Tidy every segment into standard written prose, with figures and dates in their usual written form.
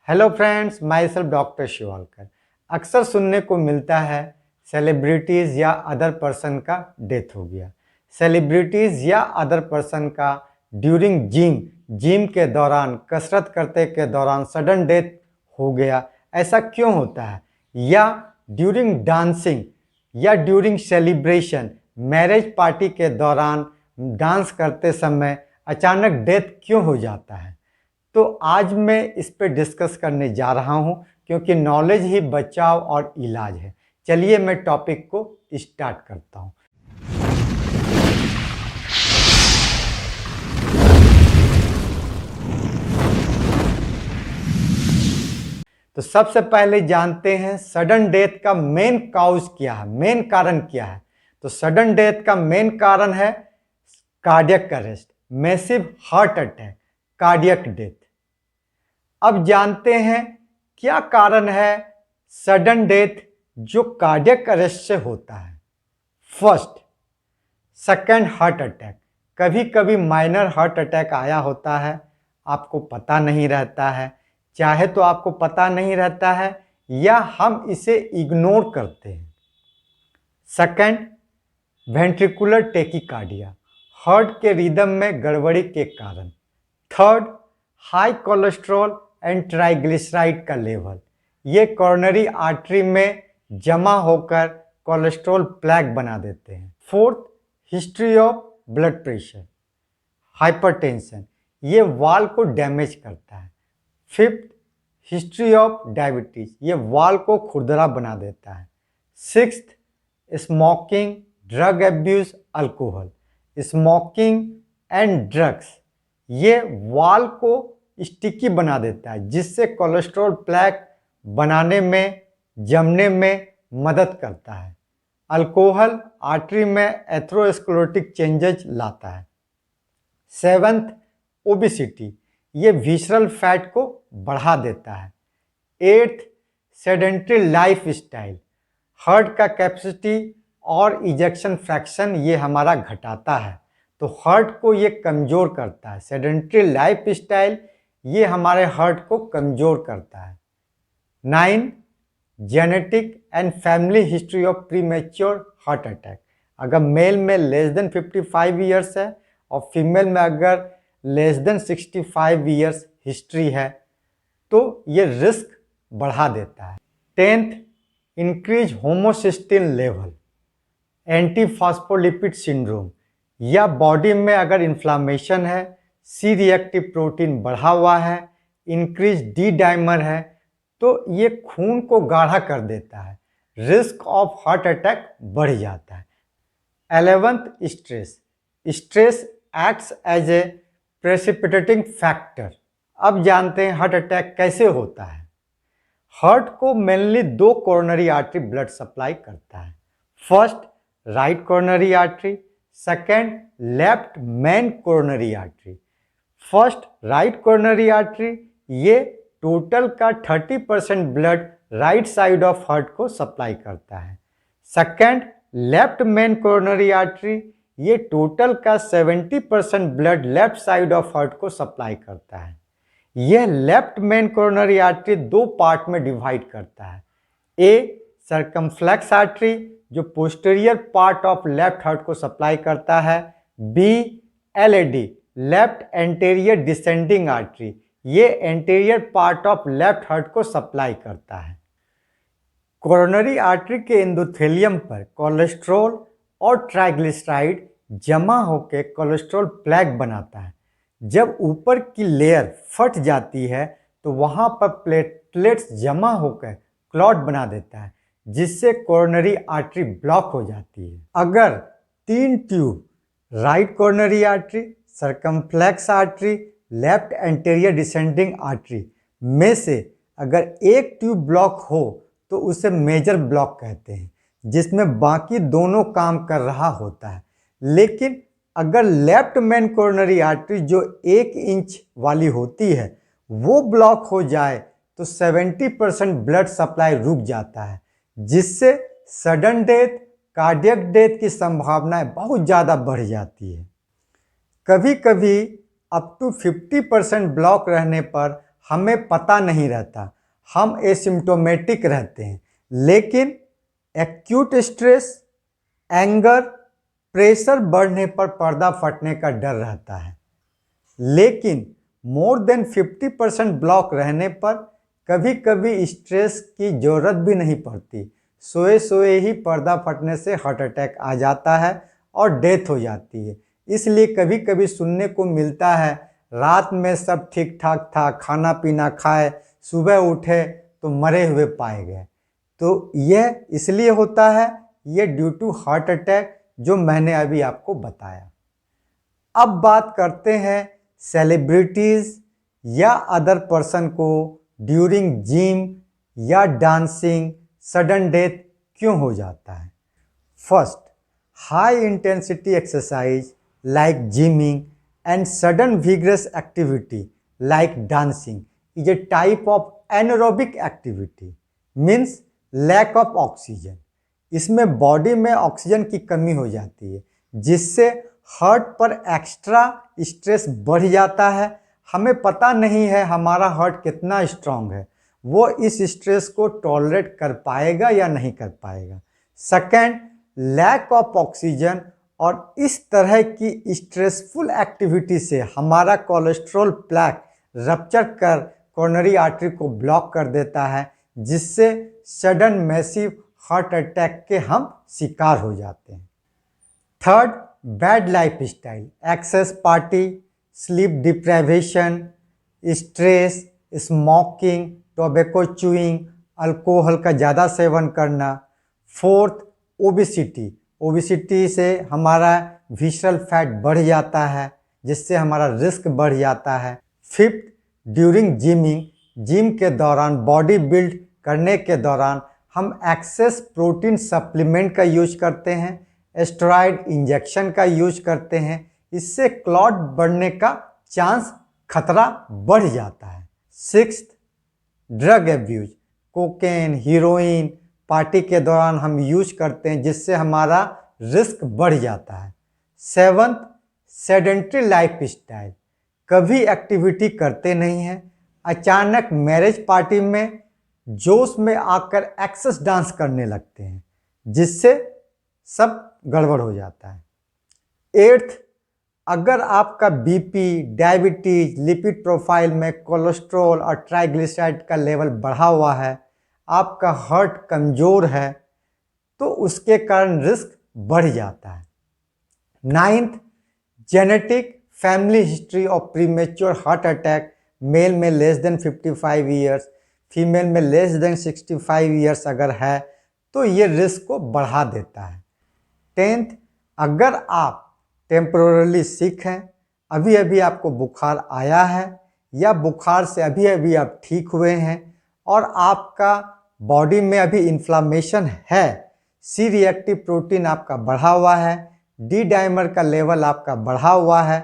Hello friends, myself doctor Shivalkar. अक्सर सुनने को मिलता है सेलिब्रिटीज़ या अदर पर्सन का डेथ हो गया। सेलिब्रिटीज़ या अदर पर्सन का ड्यूरिंग जिम के दौरान, कसरत करते के दौरान सडन डेथ हो गया। ऐसा क्यों होता है? या ड्यूरिंग डांसिंग या ड्यूरिंग सेलिब्रेशन, मैरिज पार्टी के दौरान डांस करते समय अचानक डेथ क्यों हो जाता है? तो आज मैं इस पे डिस्कस करने जा रहा हूं, क्योंकि नॉलेज ही बचाव और इलाज है। चलिए मैं टॉपिक को स्टार्ट करता हूं। तो सबसे पहले जानते हैं सडन डेथ का मेन काउज क्या है, मेन कारण क्या है। तो सडन डेथ का मेन कारण है cardiac arrest, massive heart attack, cardiac death. अब जानते हैं क्या कारण है सडन डेथ जो कार्डियक अरेस्ट से होता है। First, second heart attack. कभी कभी माइनर हार्ट अटैक आया होता है, आपको पता नहीं रहता है, चाहे तो आपको पता नहीं रहता है या हम इसे इग्नोर करते हैं। सेकंड, वेंट्रिकुलर टेकिकार्डिया, हार्ट के रिदम में गड़बड़ी के कारण। Third, high cholesterol and triglyceride का लेवल, ये कॉर्नरी आर्टरी में जमा होकर कोलेस्ट्रॉल प्लेक बना देते हैं। Fourth, history of blood pressure, hypertension, ये वाल को डैमेज करता है। फिफ्थ, हिस्ट्री ऑफ डायबिटीज, ये वाल को खुरदरा बना देता है। Sixth, smoking, drug abuse, alcohol, smoking and drugs, ये वाल को स्टिकी बना देता है, जिससे कोलेस्ट्रॉल प्लेक बनाने में, जमने में मदद करता है। अल्कोहल आर्टरी में एथेरोस्क्लेरोटिक चेंजेस लाता है। सेवंथ, ओबेसिटी, ये विसरल फैट को बढ़ा देता है। Eighth, sedentary life style, heart का कैपेसिटी और इजेक्शन फ्रैक्शन ये हमारा घटाता है, तो हार्ट को ये कमज़ोर करता है। सेडेंट्री लाइफ स्टाइल ये हमारे हार्ट को कमज़ोर करता है। 9, genetic and family history of premature heart attack, अगर मेल में लेस देन 55 ईयर्स है और फीमेल में अगर लेस देन 65 ईयर्स हिस्ट्री है तो ये रिस्क बढ़ा देता है। 10th, increase homocysteine level, anti phospholipid syndrome, या बॉडी में अगर इन्फ्लामेशन है, सी रिएक्टिव प्रोटीन बढ़ा हुआ है, इंक्रीज डी डाइमर है, तो ये खून को गाढ़ा कर देता है, रिस्क ऑफ हार्ट अटैक बढ़ जाता है। 11th, stress, stress acts as a precipitating factor. अब जानते हैं हार्ट अटैक कैसे होता है। हार्ट को मेनली दो कोरोनरी आर्टरी ब्लड सप्लाई करता है। First, right coronary artery, second, left main coronary artery. First, right coronary artery, ये टोटल का 30% blood right side of heart को सप्लाई करता है। Second, left main coronary artery, ये टोटल का 70% blood left side of heart को supply करता है। यह लेफ्ट मेन कोरोनरी आर्टरी दो पार्ट में डिवाइड करता है। ए, सर्कमफ्लेक्स आर्टरी, जो posterior part of left heart को सप्लाई करता है। B, LAD, left anterior descending artery, ये anterior part of left heart को सप्लाई करता है। कोरोनरी आर्टरी के एंडोथेलियम पर कोलेस्ट्रॉल और ट्राइग्लिसराइड जमा होकर कोलेस्ट्रॉल प्लेक बनाता है। जब ऊपर की लेयर फट जाती है तो वहाँ पर प्लेटलेट्स जमा होकर क्लॉट बना देता है, जिससे कोरोनरी आर्टरी ब्लॉक हो जाती है। अगर 3 tube, right coronary artery, circumflex artery, left anterior descending artery में से अगर एक ट्यूब ब्लॉक हो तो उसे मेजर ब्लॉक कहते हैं, जिसमें बाकी दोनों काम कर रहा होता है। लेकिन अगर लेफ्ट मेन कोरोनरी आर्टरी जो 1 इंच वाली होती है वो ब्लॉक हो जाए तो 70% ब्लड सप्लाई रुक जाता है, जिससे सडन डेथ, कार्डियक डेथ की संभावनाएं बहुत ज़्यादा बढ़ जाती है। कभी कभी अप टू 50% ब्लॉक रहने पर हमें पता नहीं रहता, हम एसिम्प्टोमेटिक रहते हैं। लेकिन एक्यूट स्ट्रेस, एंगर, प्रेशर बढ़ने पर पर्दा फटने का डर रहता है। लेकिन मोर देन 50% ब्लॉक रहने पर कभी कभी स्ट्रेस की जरूरत भी नहीं पड़ती। सोए सोए ही पर्दा फटने से हार्ट अटैक आ जाता है और डेथ हो जाती है। इसलिए कभी कभी सुनने को मिलता है रात में सब ठीक ठाक था, खाना पीना खाए, सुबह उठे तो मरे हुए पाए गए। तो यह इसलिए होता है, यह ड्यू टू हार्ट अटैक जो मैंने अभी आपको बताया। अब बात करते हैं सेलिब्रिटीज या अदर पर्सन को ड्यूरिंग जिम या डांसिंग सडन डेथ क्यों हो जाता है। First, high intensity exercise like gymming and sudden vigorous activity like dancing is a type of anaerobic activity, means lack of oxygen। इसमें बॉडी में oxygen की कमी हो जाती है जिससे हार्ट पर एक्स्ट्रा स्ट्रेस बढ़ जाता है। हमें पता नहीं है हमारा हार्ट कितना स्ट्रांग है, वो इस स्ट्रेस को टॉलरेट कर पाएगा या नहीं कर पाएगा। सेकंड, लैक ऑफ ऑक्सीजन और इस तरह की स्ट्रेसफुल एक्टिविटी से हमारा कोलेस्ट्रॉल प्लेक रप्चर कर कोरोनरी आर्टरी को ब्लॉक कर देता है जिससे सडन मैसिव हार्ट अटैक के हम शिकार हो जाते हैं। Third, bad life style, excess party, sleep deprivation, stress, smoking, tobacco chewing, alcohol का ज़्यादा सेवन करना। फोर्थ, ओबिसिटी, ओबिसिटी से हमारा विसरल फैट बढ़ जाता है जिससे हमारा रिस्क बढ़ जाता है। फिफ्थ, ड्यूरिंग जिमिंग, जिम के दौरान बॉडी बिल्ड करने के दौरान हम एक्सेस प्रोटीन सप्लीमेंट का यूज करते हैं, स्टेरॉयड इंजेक्शन का यूज करते हैं, इससे क्लॉट बढ़ने का चांस खतरा बढ़ जाता है। Sixth, drug abuse, cocaine, heroine party के दौरान हम यूज करते हैं जिससे हमारा रिस्क बढ़ जाता है। सेवंथ, सेडेंट्री लाइफ स्टाइल, कभी एक्टिविटी करते नहीं हैं, अचानक मैरिज पार्टी में जोश में आकर एक्सेस डांस करने लगते हैं जिससे सब गड़बड़ हो जाता है। एट्थ, अगर आपका बीपी, डायबिटीज, लिपिड प्रोफाइल में कोलेस्ट्रॉल और ट्राइग्लिसराइड का लेवल बढ़ा हुआ है, आपका हार्ट कमज़ोर है तो उसके कारण रिस्क बढ़ जाता है। Ninth, genetic family history of premature heart attack, male में लेस देन 55 ईयर्स, फीमेल में लेस देन 65 ईयर्स अगर है तो ये रिस्क को बढ़ा देता है। टेंथ, अगर आप टेम्पोरली सिक हैं, अभी अभी आपको बुखार आया है या बुखार से अभी अभी आप ठीक हुए हैं और आपका बॉडी में अभी इन्फ्लामेशन है, सी रिएक्टिव प्रोटीन आपका बढ़ा हुआ है, डी डाइमर का लेवल आपका बढ़ा हुआ है,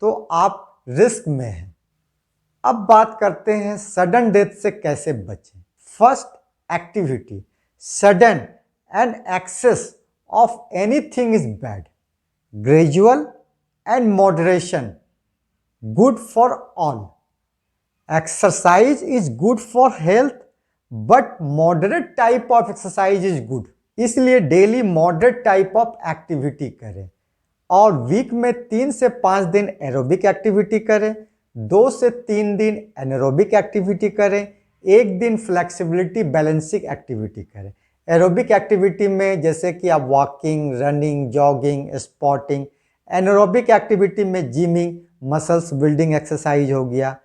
तो आप रिस्क में हैं। अब बात करते हैं सडन डेथ से कैसे बचें। First, activity, sudden and excess of anything is bad, gradual and moderation good for all. Exercise is good for health but moderate type of exercise is good, इसलिए daily moderate type of activity करें और week में 3 से 5 दिन aerobic activity करें, 2 से 3 दिन anaerobic activity करें, 1 दिन फ्लेक्सिबिलिटी बैलेंसिंग एक्टिविटी करें। एरोबिक एक्टिविटी में जैसे कि आप walking, running, jogging, spotting. Anaerobic activity में जिमिंग, मसल्स बिल्डिंग एक्सरसाइज हो गया।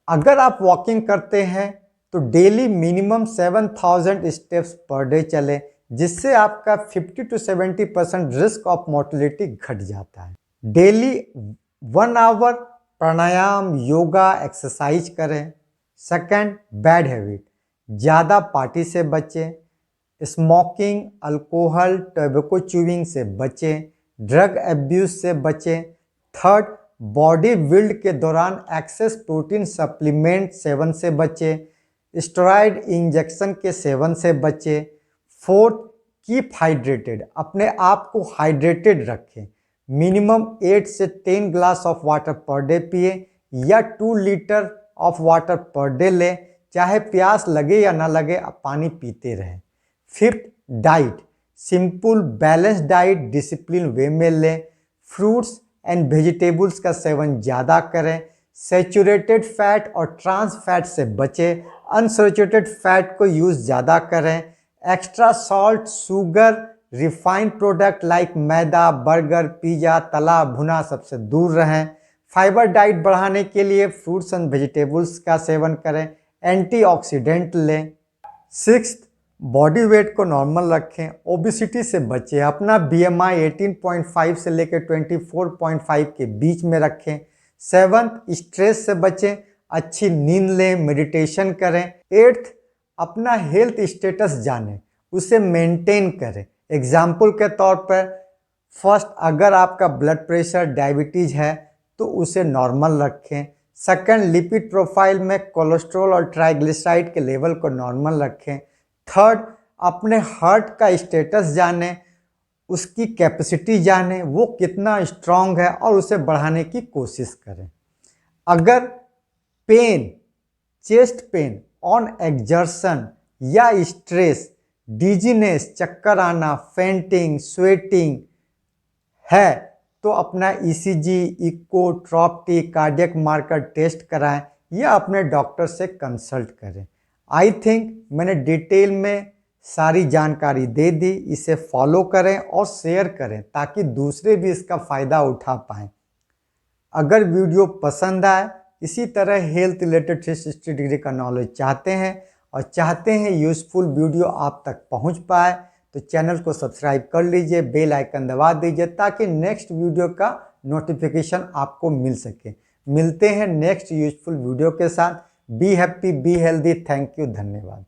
अगर आप वॉकिंग करते हैं तो daily minimum 7000 steps per day चलें जिससे आपका 50 to 70% रिस्क ऑफ मोर्टेलिटी घट जाता है। Daily 1 hour pranayama, yoga, exercise करें। सेकंड, बैड हैबिट, ज़्यादा पार्टी से बचें, स्मोकिंग, अल्कोहल, टोबैको च्यूइंग से बचें, ड्रग एब्यूज से बचें। थर्ड, बॉडी बिल्ड के दौरान एक्सेस प्रोटीन सप्लीमेंट सेवन से बचें, स्टेरॉयड इंजेक्शन के सेवन से बचें। फोर्थ, कीप हाइड्रेटेड, अपने आप को हाइड्रेटेड रखें, मिनिमम 8 से 10 glass of water per day पिए या 2 litre of water per day लें, चाहे प्यास लगे या ना लगे आप पानी पीते रहें। 5th, diet, simple balance diet discipline way में लें, फ्रूट्स एंड वेजिटेबल्स का सेवन ज़्यादा करें, सैचुरेटेड फैट और ट्रांस फैट से बचें, अनसैचुरेटेड फैट को यूज़ ज़्यादा करें, extra salt, sugar, refined product like maida, burger, pizza, तला भुना सबसे दूर रहें। फाइबर डाइट बढ़ाने के लिए फ्रूट्स एंड वेजिटेबल्स का सेवन करें, एंटीऑक्सीडेंट लें। 6th, बॉडी वेट को नॉर्मल रखें, ओबिसिटी से बचें, अपना BMI 18.5 से लेकर 24.5 के बीच में रखें। 7th, स्ट्रेस से बचें, अच्छी नींद लें, मेडिटेशन करें। 8th, अपना हेल्थ स्टेटस जानें, उसे मेंटेन करें। एग्जाम्पल के तौर पर फर्स्ट, अगर आपका ब्लड प्रेशर डायबिटीज़ है तो उसे नॉर्मल रखें। सेकंड, लिपिड प्रोफाइल में कोलेस्ट्रॉल और ट्राइग्लिसराइड के लेवल को नॉर्मल रखें। थर्ड, अपने हार्ट का स्टेटस जानें, उसकी कैपेसिटी जानें, वो कितना स्ट्रांग है और उसे बढ़ाने की कोशिश करें। अगर pain, chest pain on exertion या स्ट्रेस, डिजीनेस, चक्कर आना, फेंटिंग, स्वेटिंग है तो अपना ECG, echo, trop T, cardiac marker test कराएं या अपने डॉक्टर से कंसल्ट करें। आई थिंक मैंने डिटेल में सारी जानकारी दे दी, इसे फॉलो करें और शेयर करें ताकि दूसरे भी इसका फ़ायदा उठा पाएँ। अगर वीडियो पसंद आए, इसी तरह हेल्थ रिलेटेड 360 डिग्री का नॉलेज चाहते हैं और चाहते हैं यूज़फुल वीडियो आप तक पहुंच पाए, तो चैनल को सब्सक्राइब कर लीजिए, बेल आइकन दबा दीजिए ताकि नेक्स्ट वीडियो का नोटिफिकेशन आपको मिल सके। मिलते हैं नेक्स्ट यूज़फुल वीडियो के साथ। Be happy, be healthy. Thank you, धन्यवाद।